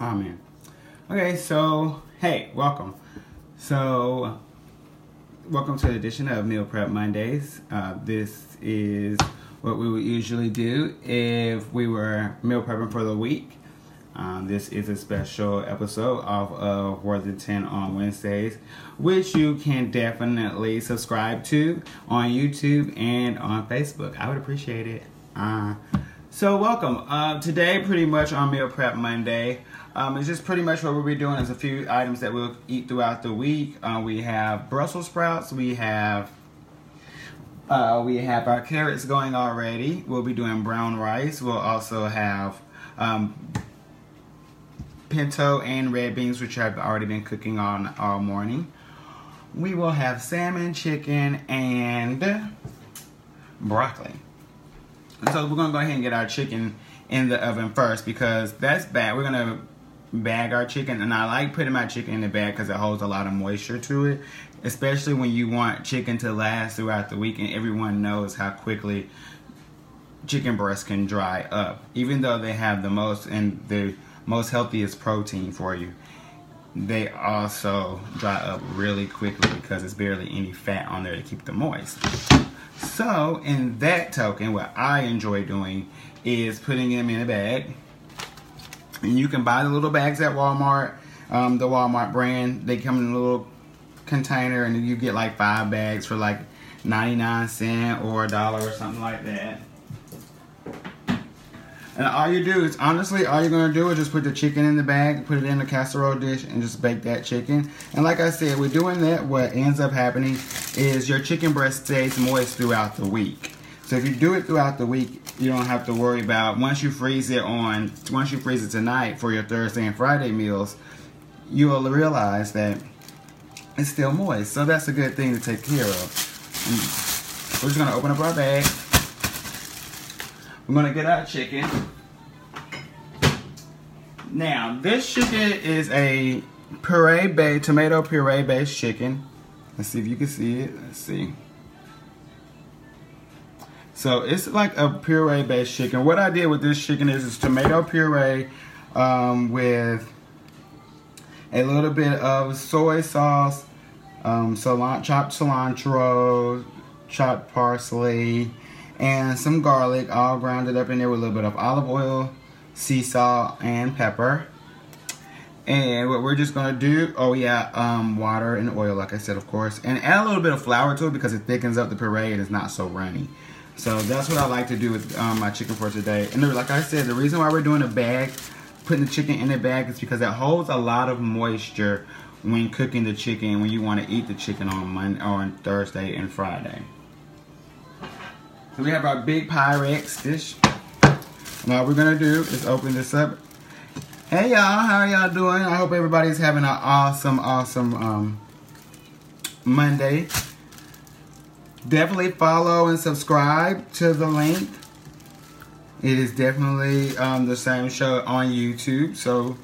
Amen. Okay, so hey, welcome. So, welcome to the edition of Meal Prep Mondays. This is what we would usually do if we were meal prepping for the week. This is a special episode off of Worthington on Wednesdays, which you can definitely subscribe to on YouTube and on Facebook. I would appreciate it. So welcome. Today, pretty much on Meal Prep Monday, it's just pretty much what we'll be doing is a few items that we'll eat throughout the week. We have Brussels sprouts. We have our carrots going already. We'll be doing brown rice. We'll also have pinto and red beans, which I've already been cooking on all morning. We will have salmon, chicken, and broccoli. So we're going to go ahead and get our chicken in the oven first because that's bad. We're going to bag our chicken, and I like putting my chicken in the bag because it holds a lot of moisture to it, especially when you want chicken to last throughout the week, and everyone knows how quickly chicken breasts can dry up. Even though they have the most healthiest protein for you, they also dry up really quickly because there's barely any fat on there to keep them moist. So, in that token, what I enjoy doing is putting them in a bag. And you can buy the little bags at Walmart, the Walmart brand. They come in a little container, and you get like 5 bags for like 99 cents or $1 or something like that. And all you do is, honestly, all you're going to do is just put the chicken in the bag, put it in a casserole dish, and just bake that chicken. And like I said, we're doing that. What ends up happening is your chicken breast stays moist throughout the week. So if you do it throughout the week, you don't have to worry about, once you freeze it tonight for your Thursday and Friday meals, you will realize that it's still moist. So that's a good thing to take care of. And we're just going to open up our bag. We're going to get our chicken. Now, this chicken is a tomato puree based chicken. Let's see if you can see it. Let's see. So it's like a puree based chicken. What I did with this chicken is tomato puree with a little bit of soy sauce, chopped cilantro, chopped parsley, and some garlic, all grounded up in there with a little bit of olive oil, sea salt, and pepper. And what we're just gonna do, water and oil, like I said, of course, and add a little bit of flour to it because it thickens up the puree and it's not so runny. So that's what I like to do with my chicken for today. And like I said, the reason why we're doing a bag, putting the chicken in a bag, is because it holds a lot of moisture when cooking the chicken, when you want to eat the chicken on Monday or on Thursday and Friday. So we have our big Pyrex dish. And all we're going to do is open this up. Hey y'all, how are y'all doing? I hope everybody's having an awesome Monday. Definitely follow and subscribe to the link. It is definitely the same show on YouTube. So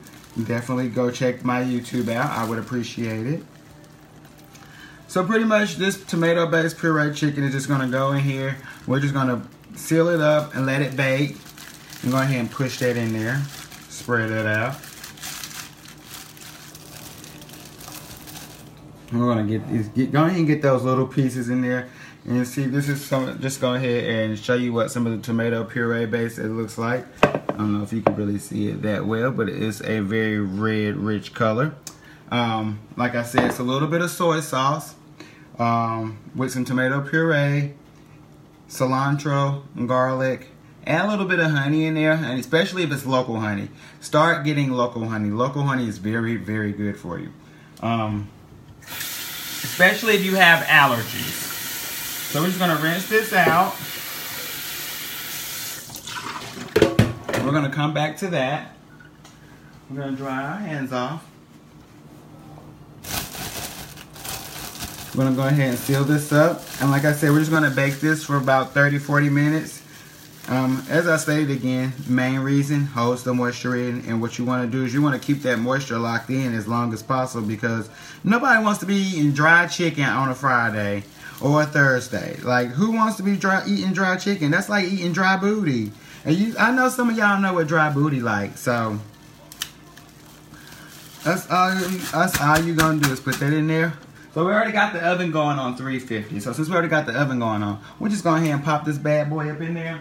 definitely go check my YouTube out. I would appreciate it. So pretty much this tomato-based puree chicken is just going to go in here. We're just going to seal it up and let it bake. And go ahead and push that in there. Spread it out. We're going to go ahead and get those little pieces in there. And see, this is just go ahead and show you what some of the tomato puree base it looks like. I don't know if you can really see it that well, but it is a very red, rich color. Like I said, it's a little bit of soy sauce. With some tomato puree, cilantro, and garlic. Add a little bit of honey in there, and especially if it's local honey. Start getting local honey. Local honey is very, very good for you. Especially if you have allergies. So we're just going to rinse this out. We're going to come back to that. We're going to dry our hands off. We're going to go ahead and seal this up. And like I said, we're just going to bake this for about 30-40 minutes. As I stated again, main reason, holds the moisture in. And what you want to do is you want to keep that moisture locked in as long as possible because nobody wants to be eating dry chicken on a Friday or a Thursday. Like, who wants to be eating dry chicken? That's like eating dry booty. And I know some of y'all know what dry booty like. So That's all you gonna do is put that in there. So we already got the oven going on 350. So since we already got the oven going on, we're just going ahead and pop this bad boy up in there.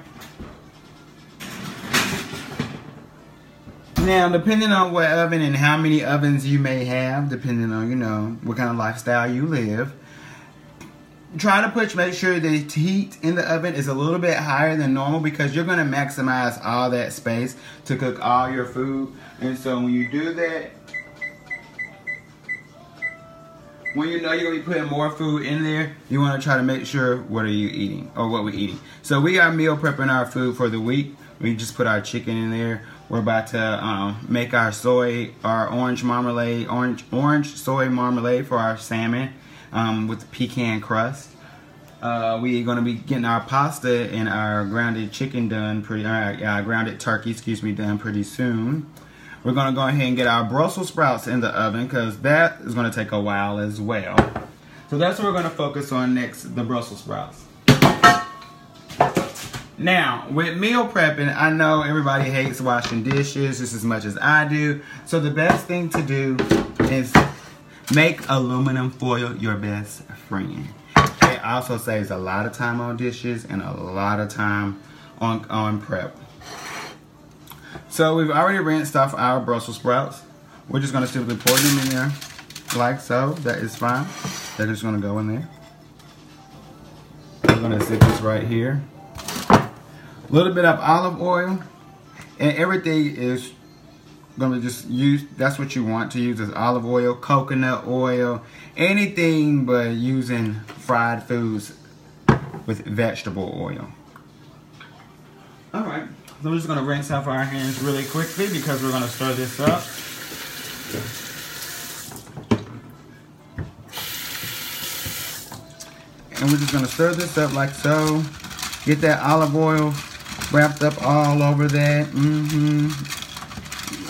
Now, depending on what oven and how many ovens you may have, depending on, you know, what kind of lifestyle you live, try to make sure the heat in the oven is a little bit higher than normal, because you're going to maximize all that space to cook all your food. And so when you do that, when you know you're going to be putting more food in there, you want to try to make sure what are you eating, or what we're eating. So we are meal prepping our food for the week. We just put our chicken in there. We're about to make our orange marmalade, orange soy marmalade for our salmon with pecan crust. We're going to be getting our pasta and our grounded chicken done grounded turkey, done pretty soon. We're going to go ahead and get our Brussels sprouts in the oven, because that is going to take a while as well. So that's what we're going to focus on next, the Brussels sprouts. Now, with meal prepping, I know everybody hates washing dishes just as much as I do. So the best thing to do is make aluminum foil your best friend. It also saves a lot of time on dishes and a lot of time on prep. So we've already rinsed off our Brussels sprouts. We're just going to simply pour them in there like so. That is fine. They're just going to go in there. I'm going to sit this right here. A little bit of olive oil, and everything is going to just use, that's what you want to use, is olive oil, coconut oil, anything but using fried foods with vegetable oil. Alright, so we're just going to rinse off our hands really quickly because we're going to stir this up. And we're just going to stir this up like so. Get that olive oil wrapped up all over that.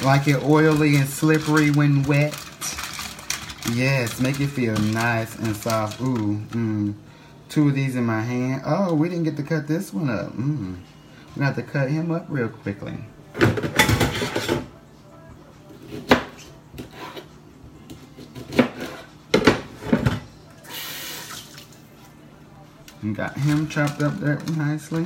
Like it oily and slippery when wet. Yes, make it feel nice and soft. Ooh, two of these in my hand. Oh, we didn't get to cut this one up. We have to cut him up real quickly. And got him chopped up there nicely.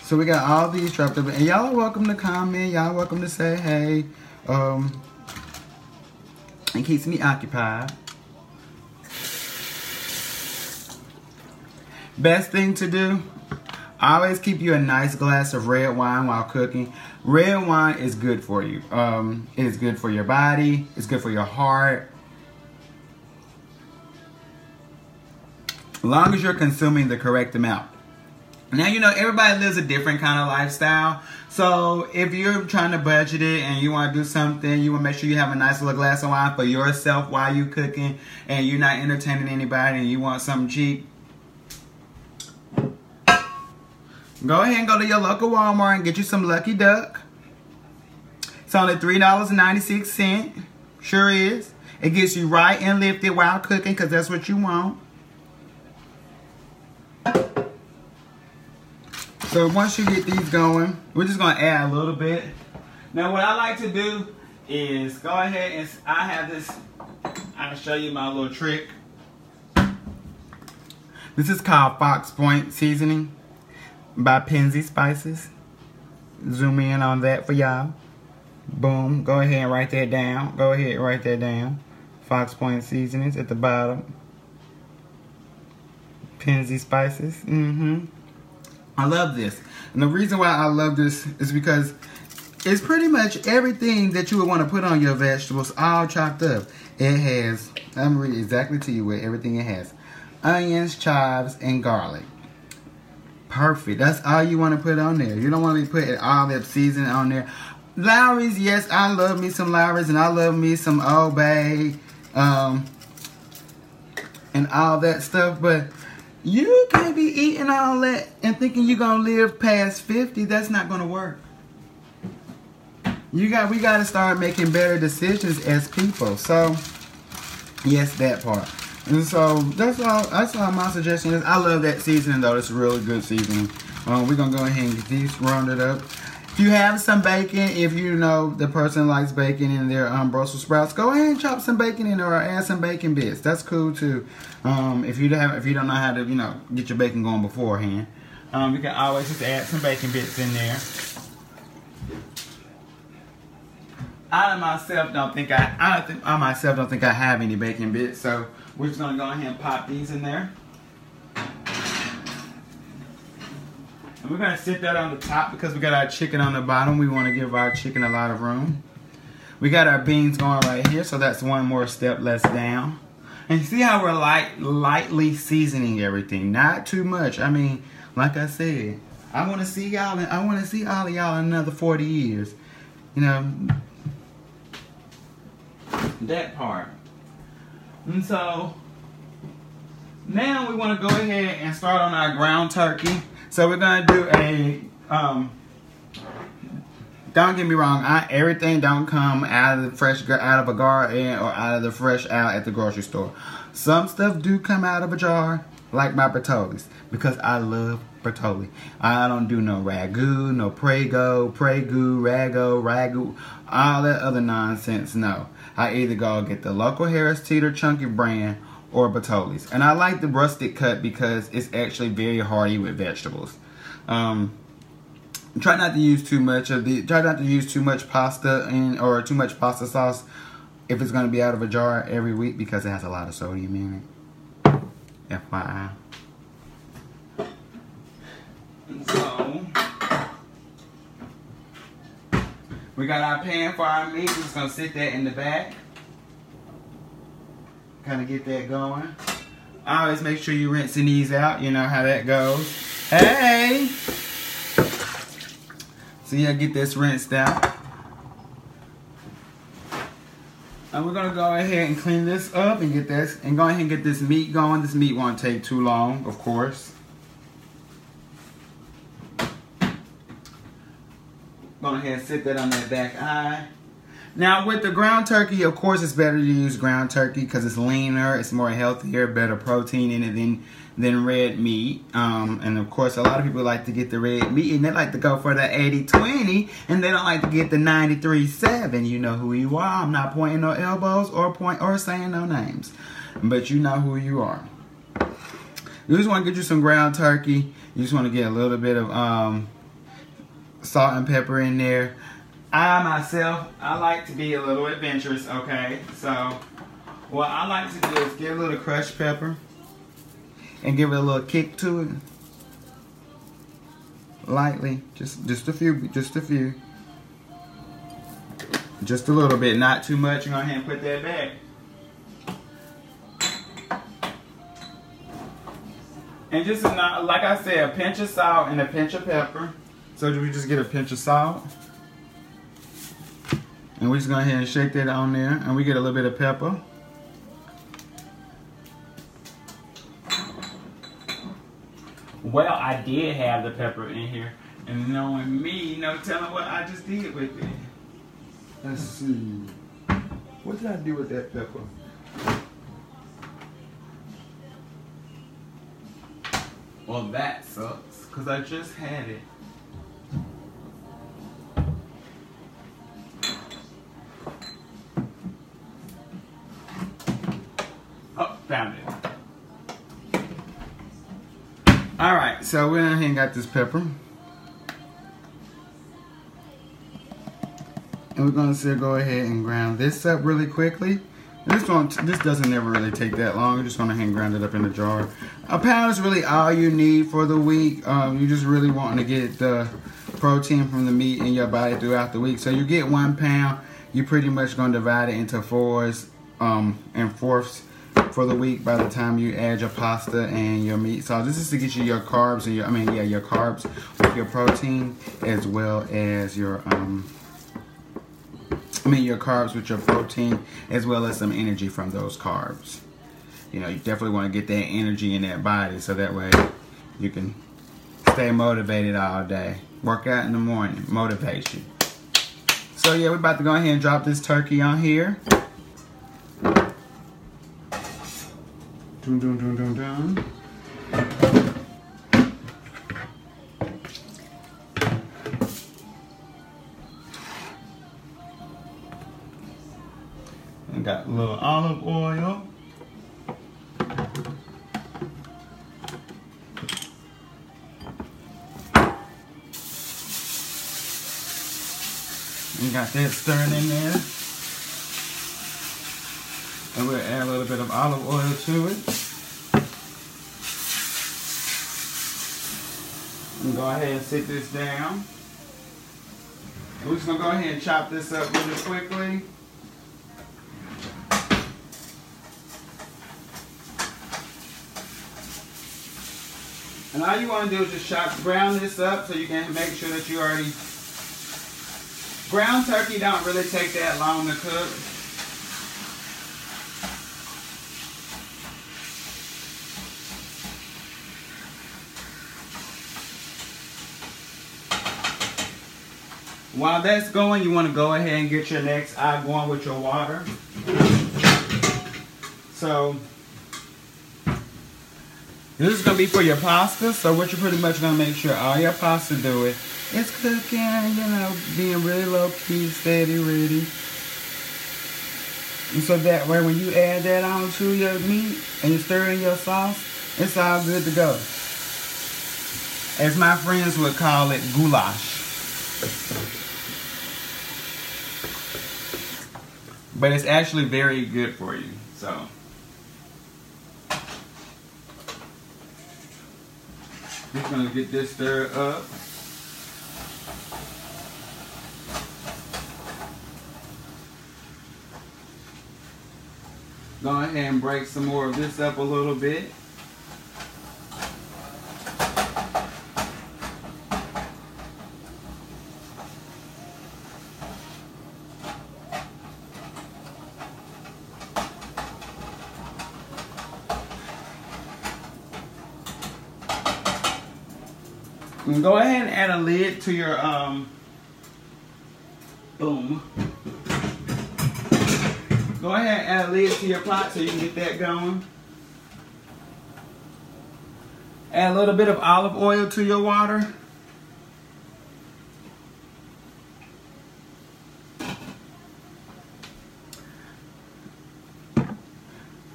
So we got all these chopped up, and y'all are welcome to comment. Y'all welcome to say hey. It keeps me occupied. Best thing to do, always keep you a nice glass of red wine while cooking. Red wine is good for you. It is good for your body. It's good for your heart. As long as you're consuming the correct amount. Now, you know, everybody lives a different kind of lifestyle. So if you're trying to budget it and you want to do something, you want to make sure you have a nice little glass of wine for yourself while you're cooking, and you're not entertaining anybody and you want something cheap, go ahead and go to your local Walmart and get you some Lucky Duck. It's only $3.96. Sure is. It gets you right and lifted while cooking, because that's what you want. So once you get these going, we're just going to add a little bit. Now what I like to do is go ahead and I have this, I'll show you my little trick. This is called Fox Point Seasoning by Penzi Spices. Zoom in on that for y'all. Boom. Go ahead and write that down. Go ahead and write that down. Fox Point Seasonings at the bottom. Penzi Spices. I love this. And the reason why I love this is because it's pretty much everything that you would want to put on your vegetables, all chopped up. It has, I'm reading exactly to you what everything it has. Onions, chives, and garlic. Perfect. That's all you want to put on there. You don't want to be putting all that seasoning on there. Lawry's, yes, I love me some Lawry's, and I love me some Old Bay, and all that stuff, but you can't be eating all that and thinking you're going to live past 50. That's not going to work. We got to start making better decisions as people. So, yes, that part. And so, that's all my suggestion is. I love that seasoning, though. It's really good seasoning. We're going to go ahead and get these rounded up. If you have some bacon, if you know the person likes bacon in their Brussels sprouts, go ahead and chop some bacon in there or add some bacon bits. That's cool too. If you don't know how to, get your bacon going beforehand, you can always just add some bacon bits in there. I myself don't think I have any bacon bits, so we're just gonna go ahead and pop these in there. And we're going to sit that on the top because we got our chicken on the bottom. We want to give our chicken a lot of room. We got our beans going right here, so that's one more step less down. And see how we're lightly seasoning everything. Not too much. I mean, like I said, I want to see y'all, and I want to see all of y'all in another 40 years. That part. And so, now we want to go ahead and start on our ground turkey. So we're gonna do a, don't get me wrong, everything don't come out of a garden or out of the fresh out at the grocery store. Some stuff do come out of a jar, like my Bertolli's, because I love Bertolli. I don't do no ragu, no prego, ragu, all that other nonsense, no. I either go get the local Harris Teeter Chunky brand or Bertolli's. And I like the rustic cut because it's actually very hearty with vegetables. Try not to use too much pasta or too much pasta sauce if it's going to be out of a jar every week because it has a lot of sodium in it. FYI. So we got our pan for our meat. We're just going to sit that in the back. Kind of get that going. I always make sure you rinsing these out. You know how that goes. Hey! So yeah, get this rinsed out. And we're gonna go ahead and clean this up and go ahead and get this meat going. This meat won't take too long, of course. Go ahead and sit that on that back eye. Now with the ground turkey, of course it's better to use ground turkey because it's leaner, it's more healthier, better protein in it than red meat. And of course a lot of people like to get the red meat and they like to go for the 80-20 and they don't like to get the 93-7. You know who you are. I'm not pointing no elbows or saying no names. But you know who you are. You just want to get you some ground turkey. You just want to get a little bit of salt and pepper in there. I myself, I like to be a little adventurous, okay? So, what I like to do is get a little crushed pepper and give it a little kick to it. Lightly, just a few. Just a little bit, not too much. Go ahead and put that back. And just, like I said, a pinch of salt and a pinch of pepper. So we just get a pinch of salt. And we just go ahead and shake that on there. And we get a little bit of pepper. Well, I did have the pepper in here. And knowing me, no telling what I just did with it. Let's see. What did I do with that pepper? Well, that sucks. Because I just had it. Found it. Alright, so we went ahead and got this pepper. And we're going to go ahead and ground this up really quickly. This doesn't ever really take that long. We're just going to hand grind it up in the jar. A pound is really all you need for the week. You just really want to get the protein from the meat in your body throughout the week. So you get 1 pound. You're pretty much going to divide it into fours and fourths for the week by the time you add your pasta and your meat sauce. This is to get you your carbs and your carbs with your protein as well as your your carbs with your protein as well as some energy from those carbs. You definitely want to get that energy in that body so that way you can stay motivated all day. Work out in the morning, motivation. So yeah, we're about to go ahead and drop this turkey on here. Dun, dun, dun, dun, dun. We got a little olive oil. We got that stirring in there. And we'll add a little bit of olive oil to it. And go ahead and sit this down. And we're just gonna go ahead and chop this up really quickly. And all you want to do is just brown this up so you can make sure that you already... Ground turkey don't really take that long to cook. While that's going, you want to go ahead and get your next eye going with your water. So, this is going to be for your pasta. So what you're pretty much going to make sure all your pasta do it. It's cooking, you know, being really low-key, steady, ready. And so that way when you add that on to your meat and you stir in your sauce, it's all good to go. As my friends would call it, goulash. But it's actually very good for you, so. Just gonna get this stirred up. Go ahead and break some more of this up a little bit. And go ahead and add a lid to your boom. Go ahead and add a lid to your pot so you can get that going. Add a little bit of olive oil to your water.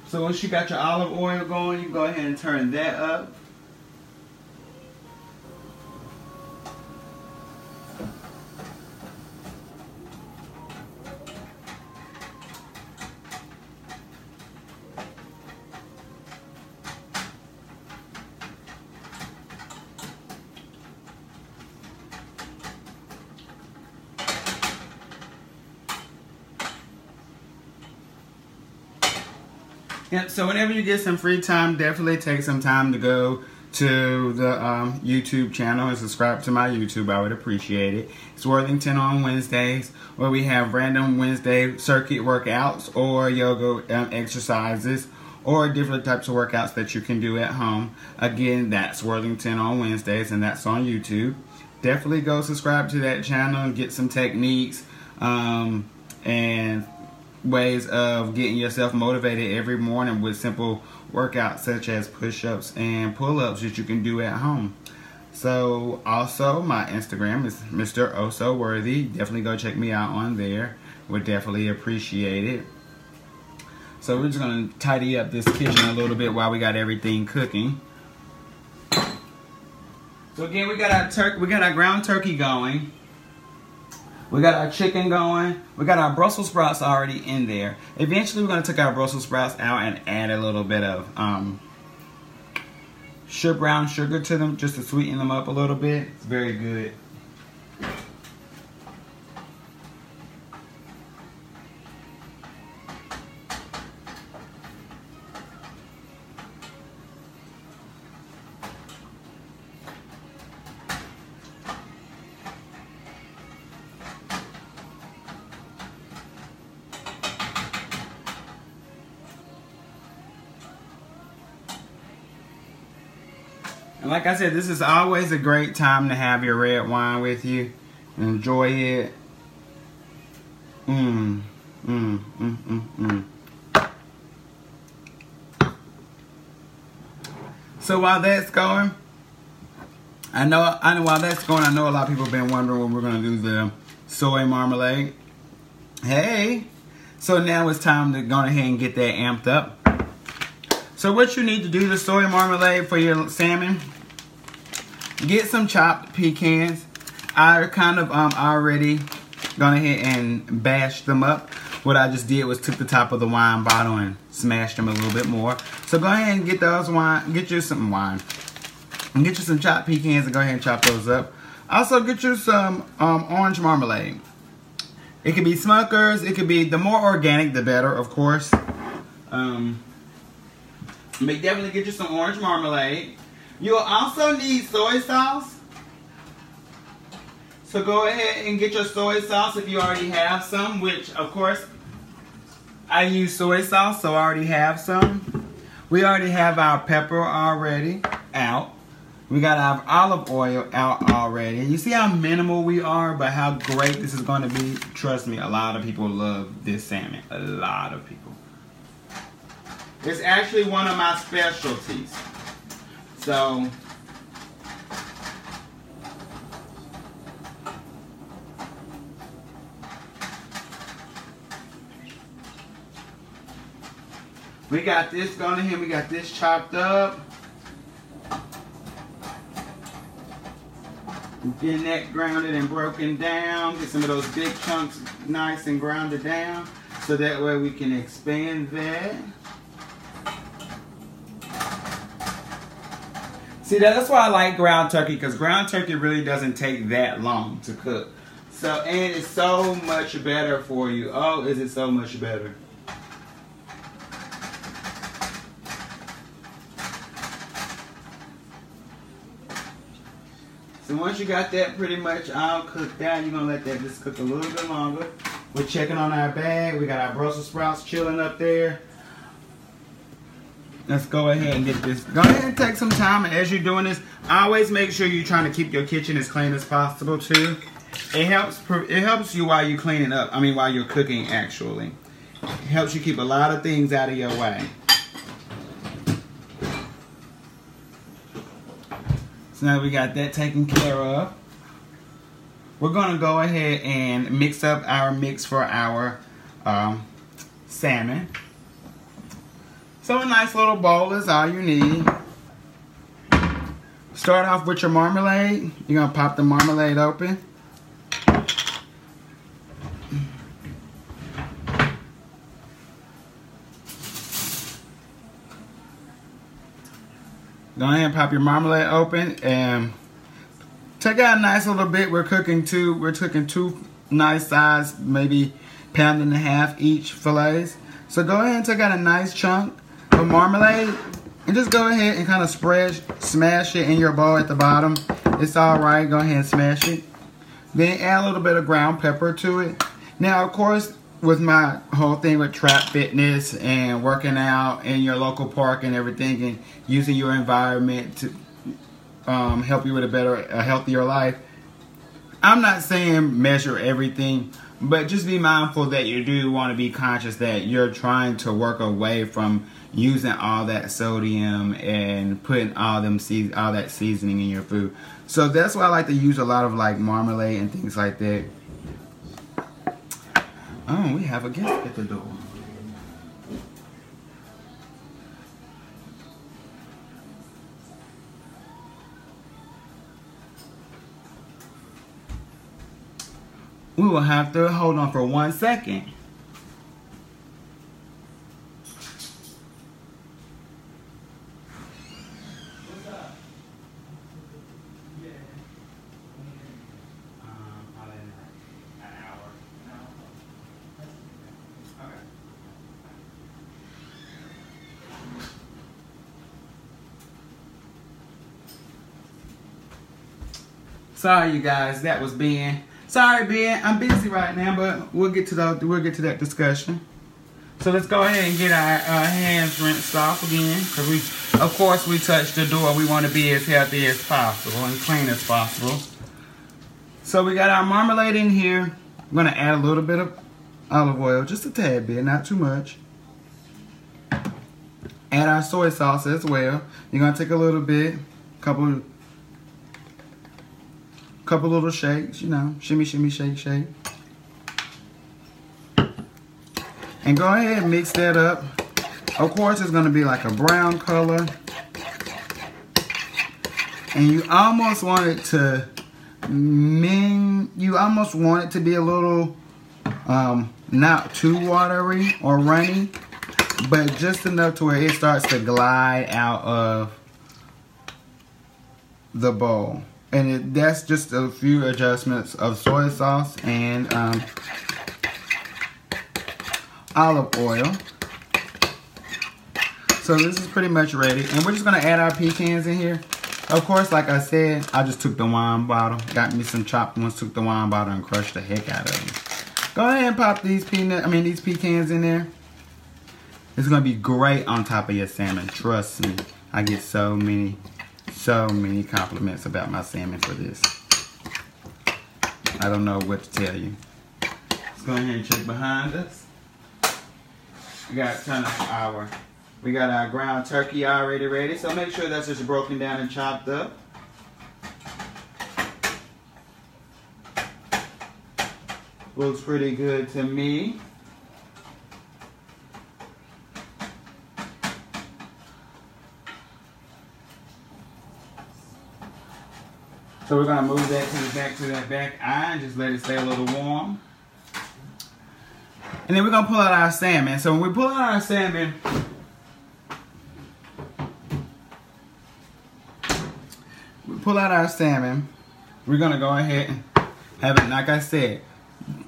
So once you got your olive oil going, you can go ahead and turn that up. Yep, so whenever you get some free time, definitely take some time to go to the YouTube channel and subscribe to my YouTube. I would appreciate it. It's Worthington on Wednesdays, where we have random Wednesday circuit workouts or yoga exercises or different types of workouts that you can do at home. Again, that's Worthington on Wednesdays, and that's on YouTube. Definitely go subscribe to that channel and get some techniques and ways of getting yourself motivated every morning with simple workouts such as push-ups and pull-ups that you can do at home. So also my Instagram is Mr. Oh So Worthy. Definitely go check me out on there. Would definitely appreciate it. So we're just going to tidy up this kitchen a little bit while we got everything cooking. So again, we got our ground turkey going. We got our chicken going. We got our Brussels sprouts already in there. Eventually, we're going to take our Brussels sprouts out and add a little bit of brown sugar to them just to sweeten them up a little bit. It's very good. And like I said, this is always a great time to have your red wine with you. Enjoy it. So while that's going, I know while that's going, I know a lot of people have been wondering when we're going to do the soy marmalade. Hey, So now it's time to go ahead and get that amped up. So what you need to do, the soy marmalade for your salmon, get some chopped pecans. I kind of already gone ahead and bashed them up. What I just did was took the top of the wine bottle and smashed them a little bit more. So go ahead and get those get you some wine. And get you some chopped pecans and go ahead and chop those up. Also get you some orange marmalade. It could be Smucker's, it could be, the more organic the better, of course. But definitely get you some orange marmalade. You'll also need soy sauce. So go ahead and get your soy sauce if you already have some, which of course I use soy sauce, so I already have some. We already have our pepper already out. We got our olive oil out already. You see how minimal we are, but how great this is going to be? Trust me, a lot of people love this salmon. A lot of people. It's actually one of my specialties. So, we got this going in here. We got this chopped up. Getting that grounded and broken down. Get some of those big chunks nice and grounded down. So that way we can expand that. See, that's why I like ground turkey, because ground turkey really doesn't take that long to cook. So, and it's so much better for you. Oh, is it so much better? So once you got that pretty much all cooked down, you're going to let that just cook a little bit longer. We're checking on our bag. We got our Brussels sprouts chilling up there. Let's go ahead and get this. Go ahead and take some time. And as you're doing this, always make sure you're trying to keep your kitchen as clean as possible too. It helps you while you're cleaning up. I mean, while you're cooking, actually. It helps you keep a lot of things out of your way. So now we got that taken care of. We're going to go ahead and mix up our mix for our salmon. So a nice little bowl is all you need. Start off with your marmalade. You're going to pop the marmalade open. Go ahead and pop your marmalade open and take out a nice little bit. We're cooking two nice size, maybe pound and a half each fillets. So go ahead and take out a nice chunk of marmalade and just go ahead and kind of smash it in your bowl at the bottom. It's all right. Go ahead and smash it. Then add a little bit of ground pepper to it. Now, of course, with my whole thing with Trap Fitness and working out in your local park and everything and using your environment to help you with a healthier life, I'm not saying measure everything, but just be mindful that you do want to be conscious that you're trying to work away from using all that sodium and putting all that seasoning in your food. So that's why I like to use a lot of like marmalade and things like that. Oh, we have a guest at the door. We will have to hold on for 1 second. Sorry, you guys. That was Ben. Sorry, Ben. I'm busy right now, but we'll get to that discussion. So let's go ahead and get our hands rinsed off again, because of course, we touched the door. We want to be as healthy as possible and clean as possible. So we got our marmalade in here. I'm gonna add a little bit of olive oil, just a tad bit, not too much. Add our soy sauce as well. You're gonna take a little bit, couple little shakes, you know, shimmy, shimmy, shake, shake. And go ahead and mix that up. Of course, it's going to be like a brown color. And you almost want it to be a little not too watery or runny, but just enough to where it starts to glide out of the bowl. And that's just a few adjustments of soy sauce and olive oil. So this is pretty much ready. And we're just going to add our pecans in here. Of course, like I said, I just took the wine bottle. Got me some chopped ones, took the wine bottle and crushed the heck out of them. Go ahead and pop these pecans in there. It's going to be great on top of your salmon. Trust me. I get so many compliments about my salmon for this. I don't know what to tell you. Let's go ahead and check behind us. We got our ground turkey already ready. So make sure that's just broken down and chopped up. Looks pretty good to me. So we're going to move that to that back iron. Just let it stay a little warm. And then we're going to pull out our salmon. So when we pull out our salmon, we're going to go ahead and have it, like I said,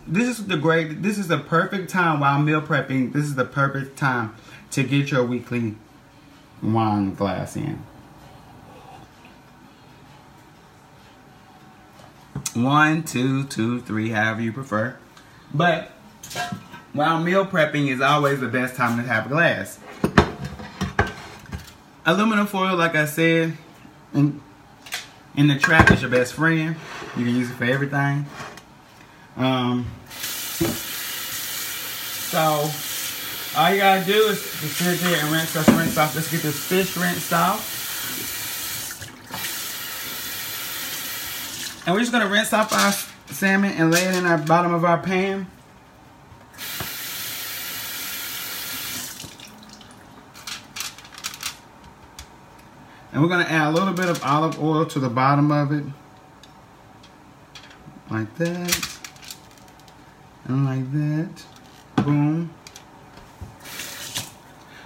this is the perfect time while meal prepping. This is the perfect time to get your weekly wine glass in. 1, 2, 2, 3, however you prefer. But while meal prepping is always the best time to have a glass. Aluminum foil, like I said, in the trap is your best friend. You can use it for everything. So all you gotta do is just sit there and rinse off. Let's get this fish rinsed off. And we're just going to rinse off our salmon and lay it in our bottom of our pan. And we're going to add a little bit of olive oil to the bottom of it. Like that. And like that. Boom.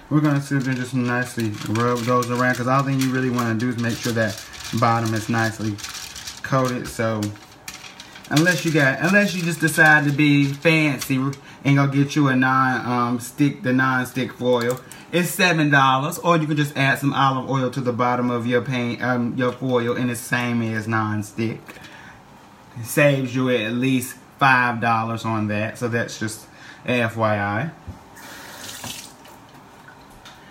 We're going to sit there and just nicely rub those around, because all thing you really want to do is make sure that bottom is nicely coated. So unless you just decide to be fancy and go get you a non-stick foil, it's $7, or you can just add some olive oil to the bottom of your pan, your foil, and it's same as non-stick. It saves you at least $5 on that, so that's just FYI.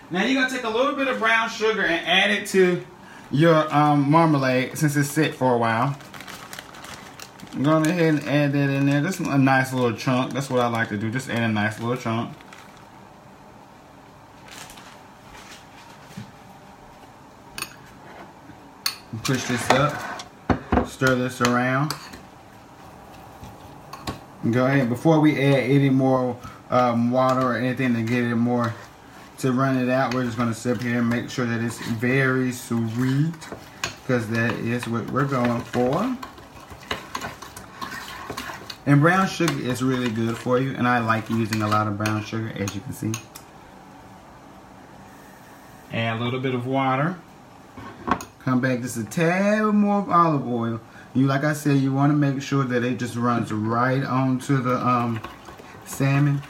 Now you're gonna take a little bit of brown sugar and add it to your marmalade, since it's set for a while. I'm going ahead and add that in there. Just a nice little chunk. That's what I like to do. Just add a nice little chunk. Push this up. Stir this around. And go ahead. Before we add any more water or anything to get it more, to run it out, we're just going to sit here and make sure that it's very sweet, because that is what we're going for. And brown sugar is really good for you, and I like using a lot of brown sugar, as you can see. Add a little bit of water. Come back just a tad more of olive oil. Like I said, you want to make sure that it just runs right onto the salmon,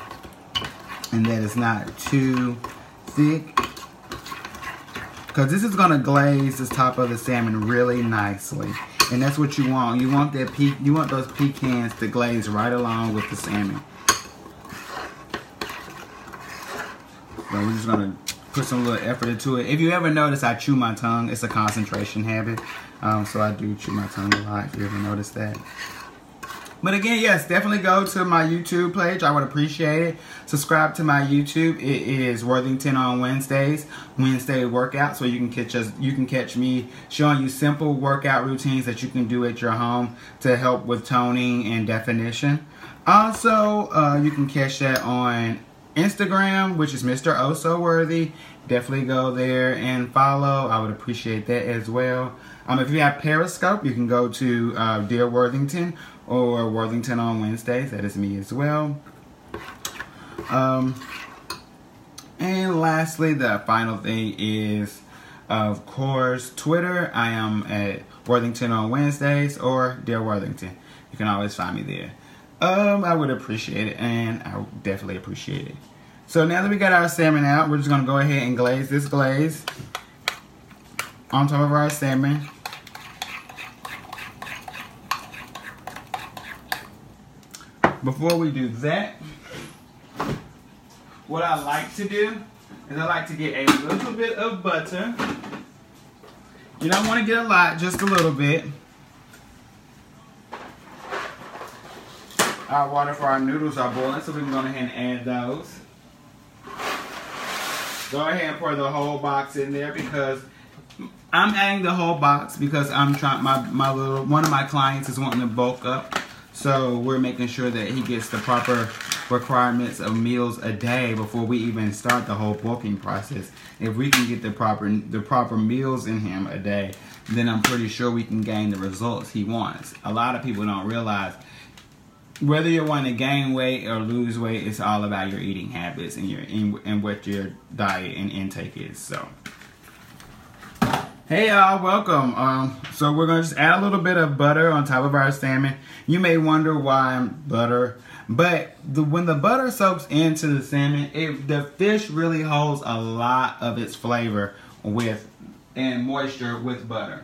and that it's not too thick, because this is going to glaze the top of the salmon really nicely, and that's what you want. You want those pecans to glaze right along with the salmon. So we're just going to put some little effort into it. If you ever notice I chew my tongue, it's a concentration habit, so I do chew my tongue a lot, if you ever notice that. But again, yes, definitely go to my YouTube page. I would appreciate it. Subscribe to my YouTube. It is Worthington on Wednesdays, Wednesday workout. So you can catch me showing you simple workout routines that you can do at your home to help with toning and definition. Also, you can catch that on Instagram, which is Mr. Oh So Worthy. Definitely go there and follow. I would appreciate that as well. If you have Periscope, you can go to Dear Worthington or Worthington on Wednesdays. That is me as well. And lastly, the final thing is, of course, Twitter. I am at Worthington on Wednesdays or Dear Worthington. You can always find me there. I would appreciate it, and I would definitely appreciate it. So now that we got our salmon out, we're just going to go ahead and glaze this glaze on top of our salmon. Before we do that, what I like to do is I like to get a little bit of butter. You don't want to get a lot, just a little bit. Our water for our noodles are boiling, so we can go ahead and add those. Go ahead and pour the whole box in there, because I'm adding the whole box because I'm trying. One of my clients is wanting to bulk up, so we're making sure that he gets the proper requirements of meals a day before we even start the whole bulking process. If we can get the proper meals in him a day, then I'm pretty sure we can gain the results he wants. A lot of people don't realize, whether you're wanting to gain weight or lose weight, it's all about your eating habits and what your diet and intake is. So, hey y'all, welcome. So we're gonna just add a little bit of butter on top of our salmon. You may wonder why butter, but when the butter soaks into the salmon, the fish really holds a lot of its flavor and moisture with butter.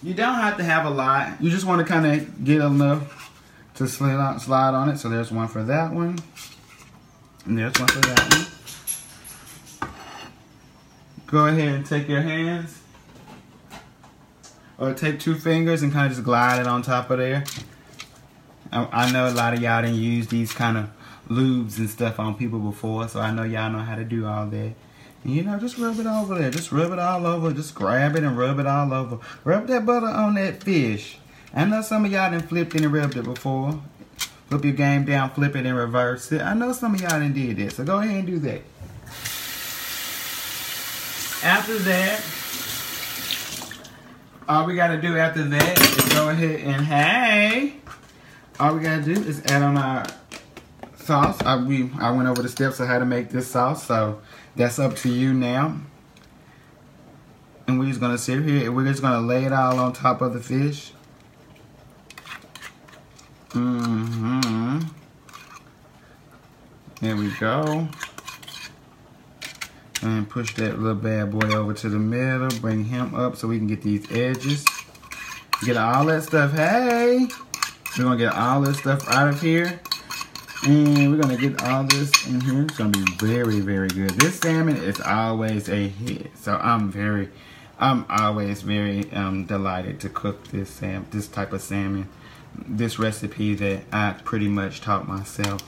You don't have to have a lot. You just want to kind of get enough to slide on it. So there's one for that one, and there's one for that one. Go ahead and take your hands, or take 2 fingers and kind of just glide it on top of there. I know a lot of y'all didn't use these kind of lubes and stuff on people before, so I know y'all know how to do all that. And, you know, just rub it over there. Just rub it all over. Just grab it and rub it all over. Rub that butter on that fish. I know some of y'all done flipped it and rubbed it before. Flip your game down, flip it and reverse it. I know some of y'all done did that, so go ahead and do that. After that, all we gotta do after that is go ahead and all we gotta do is add on our sauce. I went over the steps of how to make this sauce, so that's up to you now. And we're just gonna sit here and we're just gonna lay it all on top of the fish. There we go. And push that little bad boy over to the middle. Bring him up so we can get these edges. Get all that stuff. Hey! We're going to get all this stuff out of here. And we're going to get all this in here. It's going to be very, very good. This salmon is always a hit. So I'm always very delighted to cook this type of salmon. This recipe that I pretty much taught myself.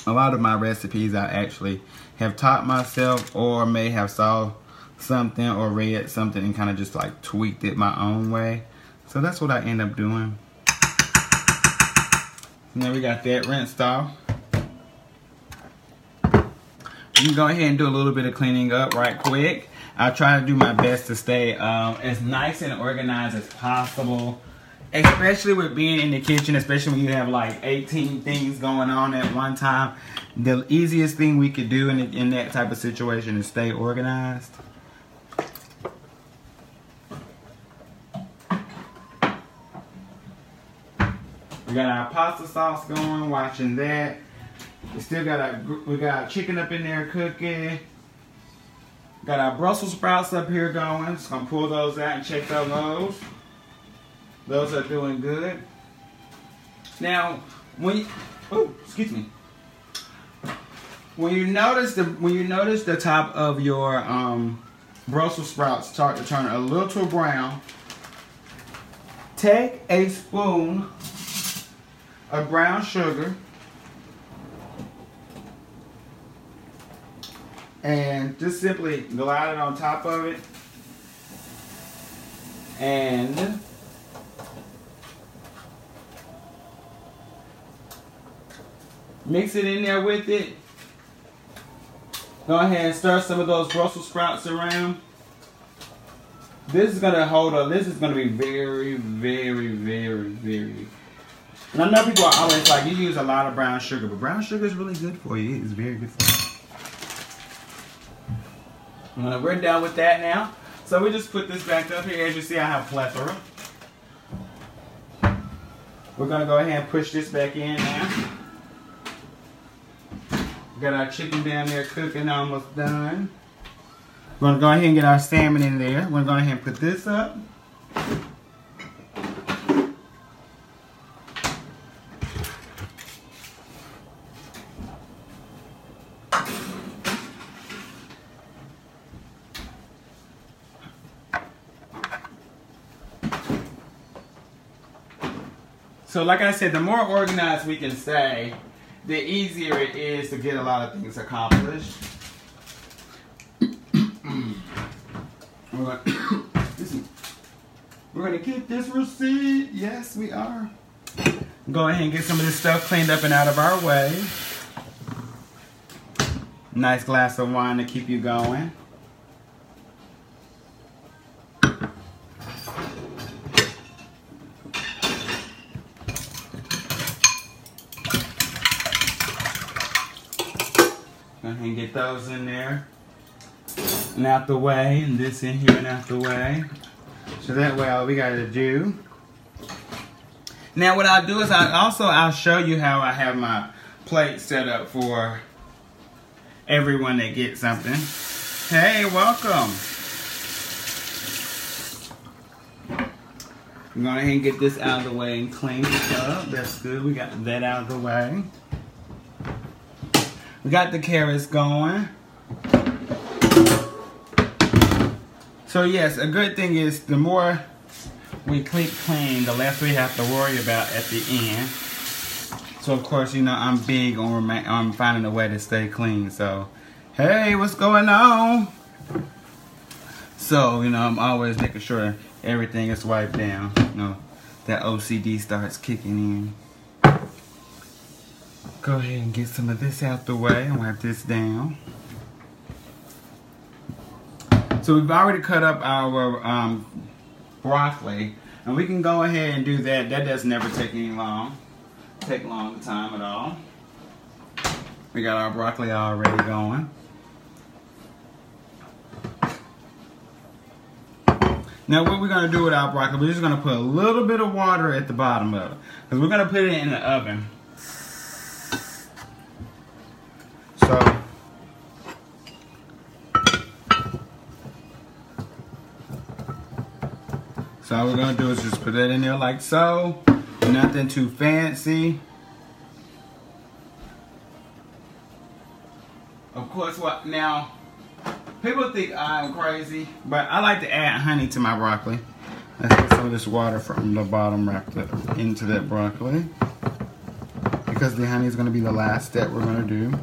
A lot of my recipes I actually have taught myself, or may have saw something or read something and kind of just like tweaked it my own way. So that's what I end up doing. Now we got that rinsed off. You can go ahead and do a little bit of cleaning up right quick. I try to do my best to stay as nice and organized as possible. Especially with being in the kitchen, especially when you have like 18 things going on at one time. The easiest thing we could do in that type of situation is stay organized. We got our pasta sauce going, watching that. We got chicken up in there cooking. Got our Brussels sprouts up here going. Just gonna pull those out and check those. Those are doing good. Now, excuse me. When you notice the top of your Brussels sprouts start to turn a little brown, take a spoon of brown sugar and just simply glide it on top of it, and Mix it in there with it. Go ahead and stir some of those Brussels sprouts around. This is gonna hold up. This is gonna be very, very, very, very. And I know people are always like, you use a lot of brown sugar, but brown sugar is really good for you. It's very good for you. We're done with that now. So we just put this back up here. As you see, I have plethora. We're gonna go ahead and push this back in now. Got our chicken down there cooking, almost done. We're gonna go ahead and get our salmon in there. We're gonna go ahead and put this up. So like I said, the more organized we can stay, the easier it is to get a lot of things accomplished. We're gonna keep this receipt. Yes, we are. Go ahead and get some of this stuff cleaned up and out of our way. Nice glass of wine to keep you going. Go ahead and get those in there and out the way, and this in here and out the way. So that way all we gotta do. Now what I'll do is I'll show you how I have my plate set up for everyone that gets something. Hey, welcome. I'm going to go ahead and get this out of the way and clean it up. That's good. We got that out of the way. We got the carrots going. So yes, a good thing is the more we keep clean, the less we have to worry about at the end. So of course, you know, I'm big on finding a way to stay clean. So, hey, what's going on? So, you know, I'm always making sure everything is wiped down. You know, that OCD starts kicking in. Go ahead and get some of this out the way and wipe this down. So we've already cut up our broccoli, and we can go ahead and do that. That doesn't never take long time at all. We got our broccoli already going. Now what we're gonna do with our broccoli, we're just gonna put a little bit of water at the bottom of it, because we're gonna put it in the oven. So all we're gonna do is just put that in there like so. Nothing too fancy. Of course, now people think I'm crazy, but I like to add honey to my broccoli. Let's get some of this water from the bottom into that broccoli, because the honey is gonna be the last step we're gonna do.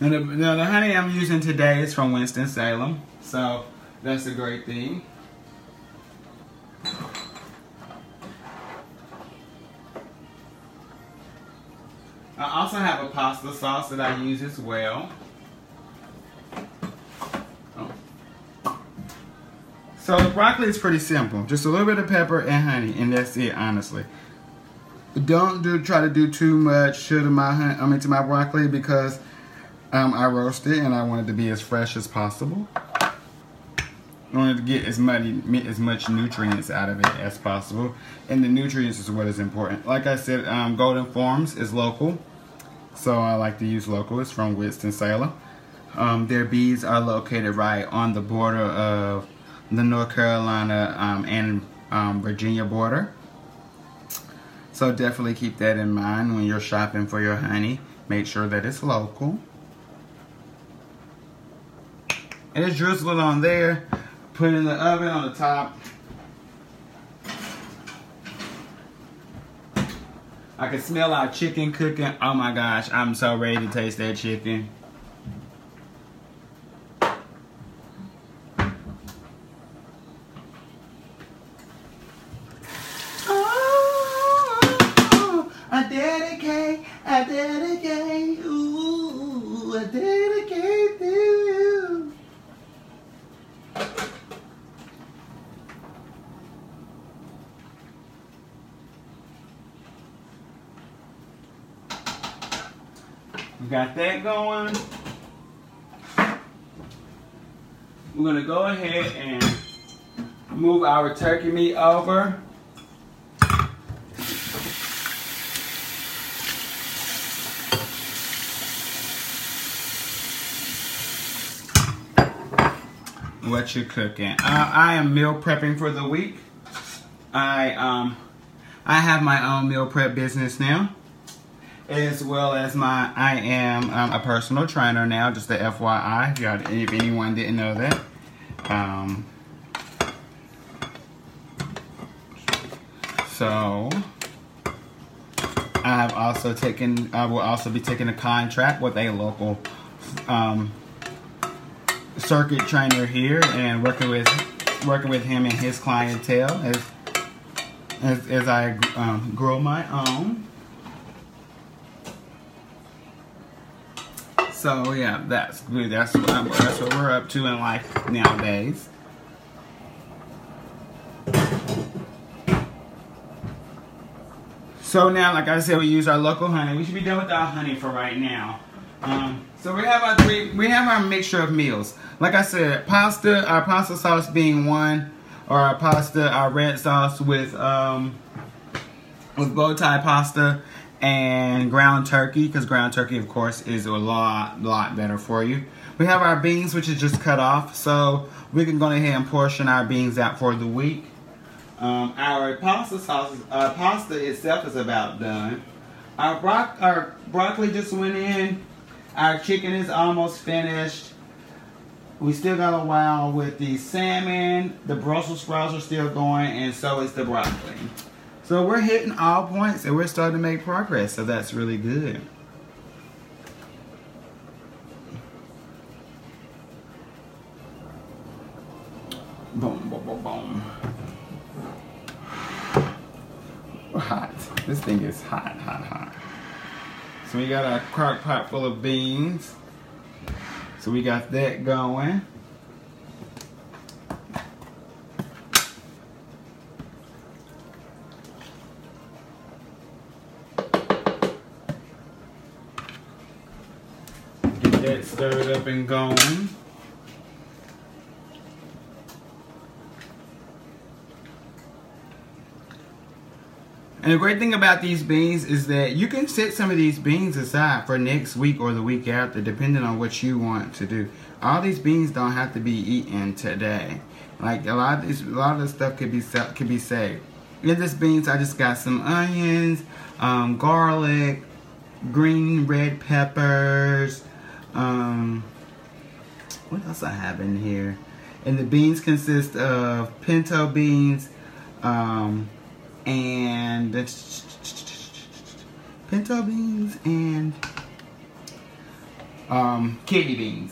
Now the honey I'm using today is from Winston-Salem, so that's a great thing. I also have a pasta sauce that I use as well. So the broccoli is pretty simple. Just a little bit of pepper and honey, and that's it, honestly. Don't try to do too much to my broccoli, because I roast it and I want it to be as fresh as possible. I want it to get as much nutrients out of it as possible, and the nutrients is what is important. Like I said, Golden Farms is local, so I like to use local. It's from Winston-Salem. Their bees are located right on the border of the North Carolina and Virginia border. So definitely keep that in mind when you're shopping for your honey. Make sure that it's local. And just drizzle it on there. Put it in the oven on the top. I can smell our chicken cooking. Oh my gosh, I'm so ready to taste that chicken. I dedicate, ooh, I dedicate to you. We got that going. We're gonna go ahead and move our turkey meat over. What you cooking? I am meal prepping for the week. I have my own meal prep business now, as well as I am a personal trainer now. Just a FYI, if anyone didn't know that. So I will also be taking a contract with a local circuit trainer here and working with him and his clientele as I grow my own. So yeah, that's good. That's what we're up to in life nowadays. So now, like I said, we use our local honey. We should be done with our honey for right now. So we have our mixture of meals. Like I said, pasta, our pasta sauce being one, or our red sauce with bow tie pasta and ground turkey, because ground turkey, of course, is a lot better for you. We have our beans, which is just cut off, so we can go ahead and portion our beans out for the week. Our pasta sauce, pasta itself is about done. Our broccoli just went in. Our chicken is almost finished. We still got a while with the salmon. The Brussels sprouts are still going, and so is the broccoli. So we're hitting all points, and we're starting to make progress. So that's really good. Boom, boom, boom, boom. Hot. This thing is hot, hot, hot. So we got our crock pot full of beans. So we got that going. Get that stirred up and going. And the great thing about these beans is that you can set some of these beans aside for next week or the week after, depending on what you want to do. All these beans don't have to be eaten today. Like a lot of the stuff could be saved. In this beans, I just got some onions, garlic, green red peppers. What else I have in here? And the beans consist of pinto beans. And pinto beans and kidney beans.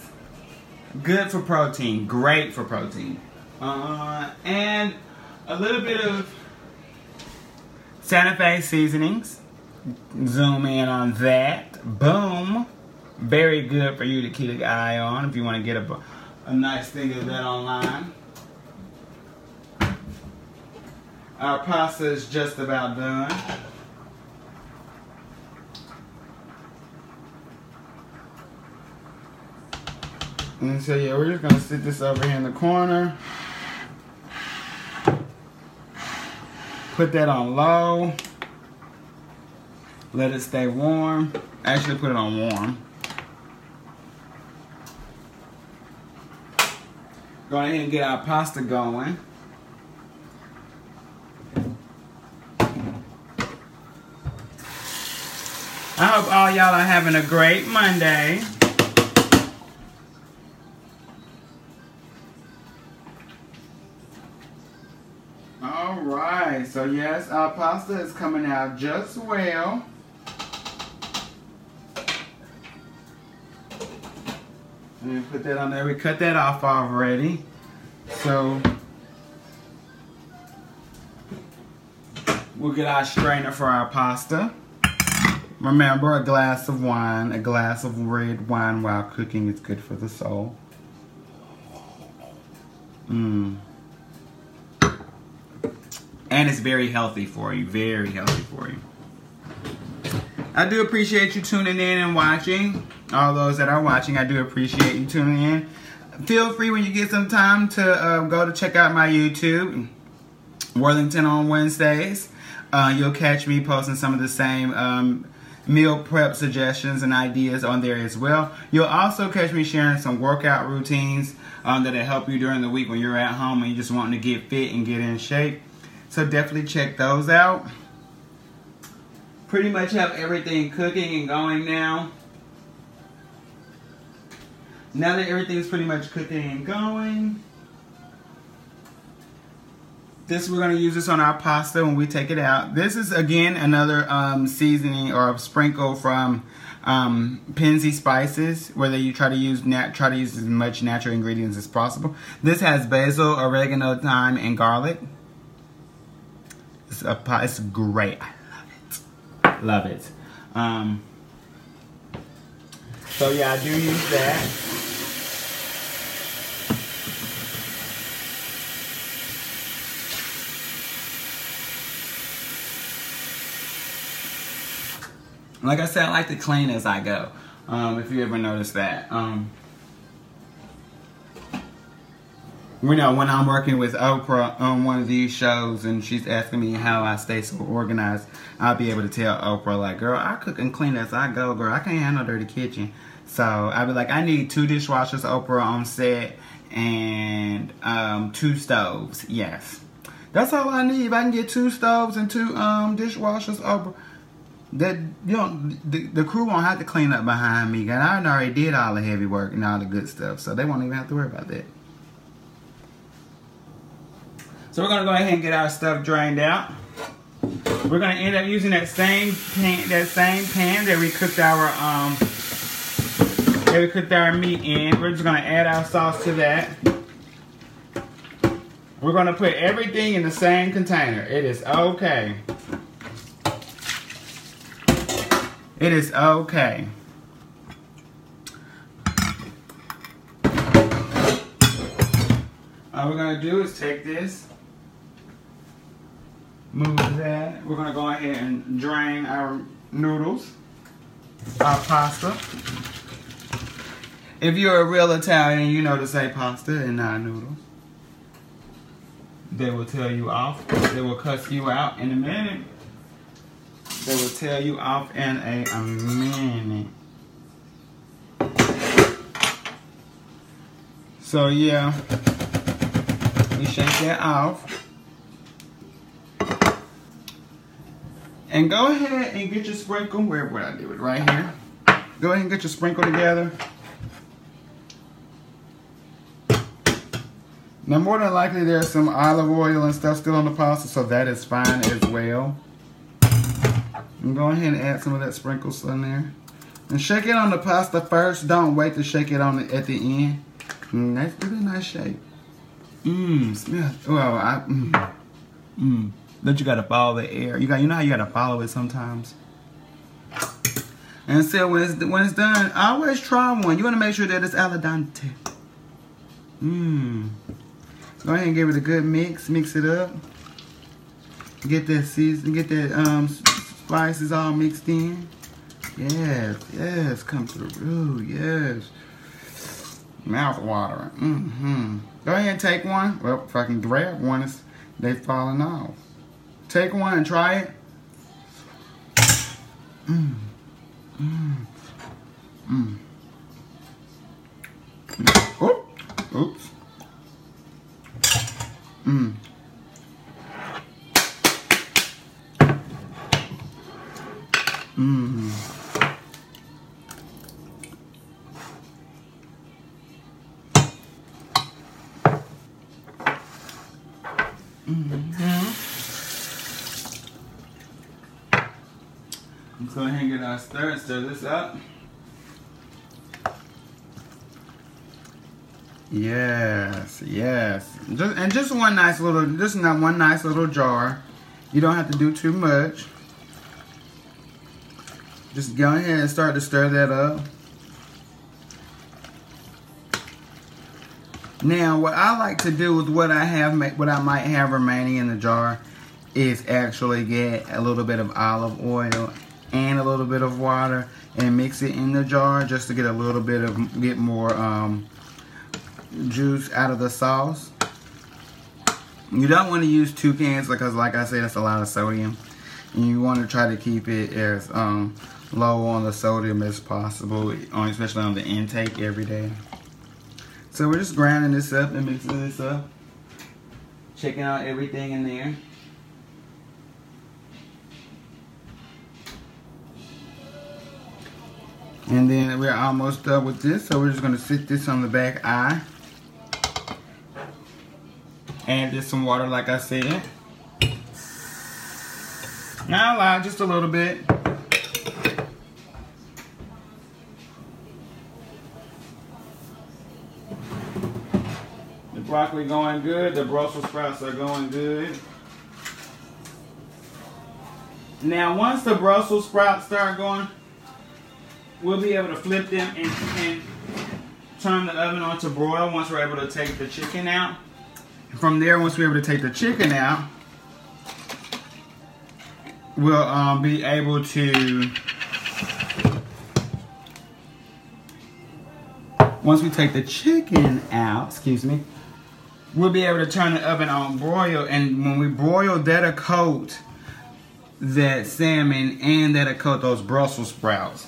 Good for protein, great for protein. And a little bit of Santa Fe seasonings. Zoom in on that. Boom. Very good for you to keep an eye on if you want to get a nice thing of that online. Our pasta is just about done. And so yeah, we're just gonna sit this over here in the corner. Put that on low. Let it stay warm. Actually put it on warm. Go ahead and get our pasta going. I hope all y'all are having a great Monday. Alright, so yes, our pasta is coming out just well. And put that on there. We cut that off already. So we'll get our strainer for our pasta. Remember, a glass of wine, a glass of red wine while cooking is good for the soul. And it's very healthy for you. Very healthy for you. I do appreciate you tuning in and watching. All those that are watching, I do appreciate you tuning in. Feel free when you get some time to go to check out my YouTube, Worthington on Wednesdays. You'll catch me posting some of the same meal prep suggestions and ideas on there as well. You'll also catch me sharing some workout routines that'll help you during the week when you're at home and you're just wanting to get fit and get in shape. So definitely check those out. Pretty much have everything cooking and going now. Now that everything's pretty much cooking and going, we're going to use this on our pasta when we take it out. This is again another seasoning or sprinkle from Penzeys Spices, where you try to use as much natural ingredients as possible. This has basil, oregano, thyme, and garlic. It's great. I love it. So yeah, I do use that. Like I said, I like to clean as I go. If you ever noticed that. When I'm working with Oprah on one of these shows and she's asking me how I stay so organized, I'll be able to tell Oprah, like, girl, I cook and clean as I go, girl. I can't handle dirty kitchen. So I'll be like, I need 2 dishwashers, Oprah, on set, and 2 stoves. Yes. That's all I need. If I can get 2 stoves and 2 dishwashers, Oprah, that, you know, the crew won't have to clean up behind me. And I already did all the heavy work and all the good stuff, so they won't even have to worry about that. So we're gonna go ahead and get our stuff drained out. We're gonna end up using that same pan that we cooked our meat in. We're just gonna add our sauce to that. We're gonna put everything in the same container. It is okay. It is okay. All we're gonna do is take this, move that. We're gonna go ahead and drain our noodles, our pasta. If you're a real Italian, you know to say pasta and not noodles. They will tell you off. They will cuss you out in a minute. They will tell you off in a minute. So yeah, we shake that off. And go ahead and get your sprinkle. Where would I do it? Right here. Go ahead and get your sprinkle together. Now more than likely there's some olive oil and stuff still on the pasta, so that is fine as well. And go ahead and add some of that sprinkle in there. And shake it on the pasta first. Don't wait to shake it on at the end. That's a really nice shake. Smell. Well, But you gotta follow the air. You know how you gotta follow it sometimes. And so when it's done, always try one. You wanna make sure that it's al dente. Go ahead and give it a good mix. Mix it up. Get that season. Get that spices all mixed in. Yes, come through. Yes. Mouth watering. Go ahead and take one. Well, if I can grab one, they're falling off. Take one and try it. Oh, oops. Let's go ahead and get our stir this up. Yes. Just one nice little jar. You don't have to do too much. Just go ahead and start to stir that up. Now, what I like to do with what I might have remaining in the jar is actually get a little bit of olive oil and a little bit of water and mix it in the jar just to get a little bit of, get more juice out of the sauce. You don't want to use 2 cans because, like I said, it's a lot of sodium. And you want to try to keep it as low on the sodium as possible, especially on the intake every day. So we're just grinding this up and mixing this up. Checking out everything in there. And then we're almost done with this, so we're just going to sit this on the back eye. Add just some water like I said. Not a lot, just a little bit. The broccoli going good, the Brussels sprouts are going good. Now once the Brussels sprouts start going, we'll be able to flip them and turn the oven on to broil once we're able to take the chicken out. From there, once we're able to take the chicken out, we'll be able to, once we take the chicken out, excuse me, we'll be able to turn the oven on broil, and when we broil, that'll coat that salmon and that'll coat those Brussels sprouts.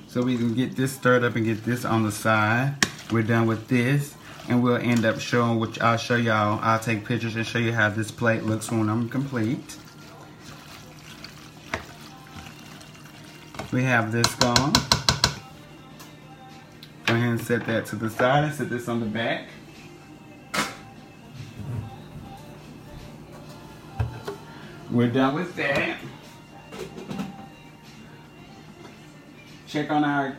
So we can get this stirred up and get this on the side. We're done with this, and we'll end up showing, which I'll show y'all. I'll take pictures and show you how this plate looks when I'm complete. We have this going. Go ahead and set that to the side and set this on the back. We're done with that. Check on our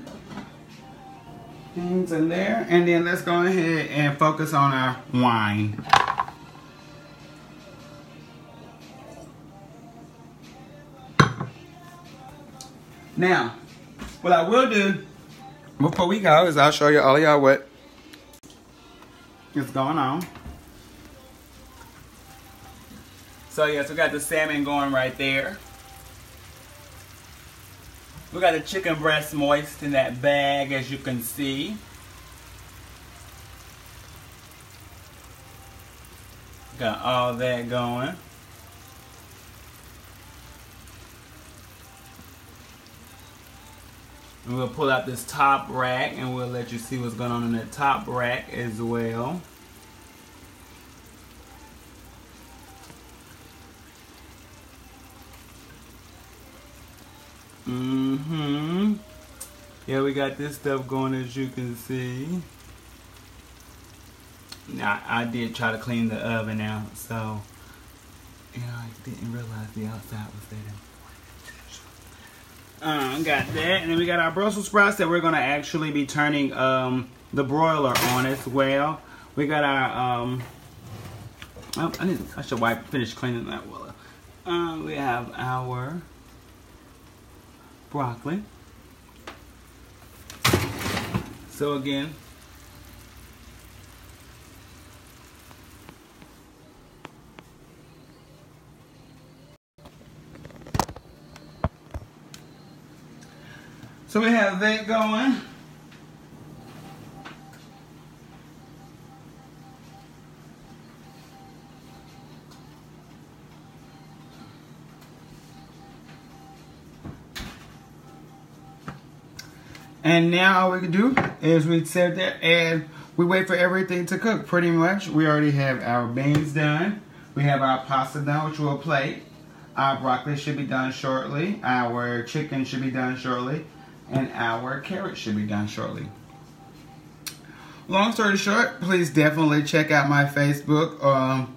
things in there, and then let's go ahead and focus on our wine. Now, what I will do before we go is I'll show you all of y'all what is going on. So yes, we got the salmon going right there. We got the chicken breast moist in that bag, as you can see. Got all that going. And we'll pull out this top rack and we'll let you see what's going on in that top rack as well. Yeah, we got this stuff going, as you can see. Now, I did try to clean the oven out, so, you know, I didn't realize the outside was that important. Got that, and then we got our Brussels sprouts that we're going to actually be turning the broiler on as well. We got our, I should finish cleaning that well. We have our broccoli. So again, so we have that going. And now all we can do is we set that and we wait for everything to cook pretty much. We already have our beans done. We have our pasta done, which we'll plate. Our broccoli should be done shortly. Our chicken should be done shortly. And our carrots should be done shortly. Long story short, please definitely check out my Facebook,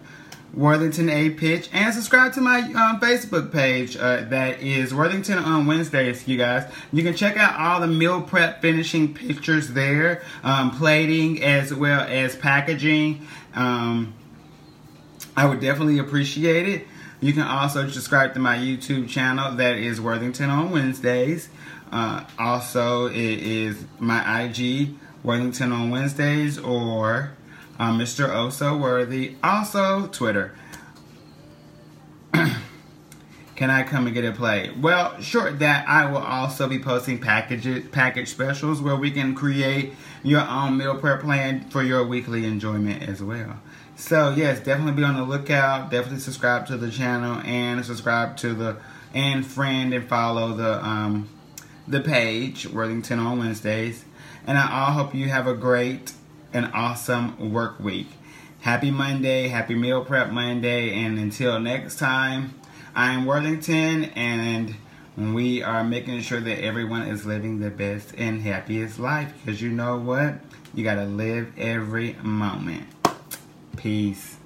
Worthington A Pitch, and subscribe to my Facebook page. That is Worthington on Wednesdays, you guys. You can check out all the meal prep finishing pictures there, plating as well as packaging. I would definitely appreciate it. You can also subscribe to my YouTube channel, that is Worthington on Wednesdays. Also, it is my IG, Worthington on Wednesdays, or Mr. Oh So Worthy. Also, Twitter. Can I come and get a plate? Well, short that I will also be posting package specials where we can create your own meal prep plan for your weekly enjoyment as well. So yes, definitely be on the lookout. Definitely subscribe to the channel and subscribe to friend and follow the page, Worthington on Wednesdays. And I all hope you have a great and awesome work week. Happy Monday, happy Meal Prep Monday, and until next time, I'm Worthington, and we are making sure that everyone is living the best and happiest life, because you know what? You gotta live every moment. Peace.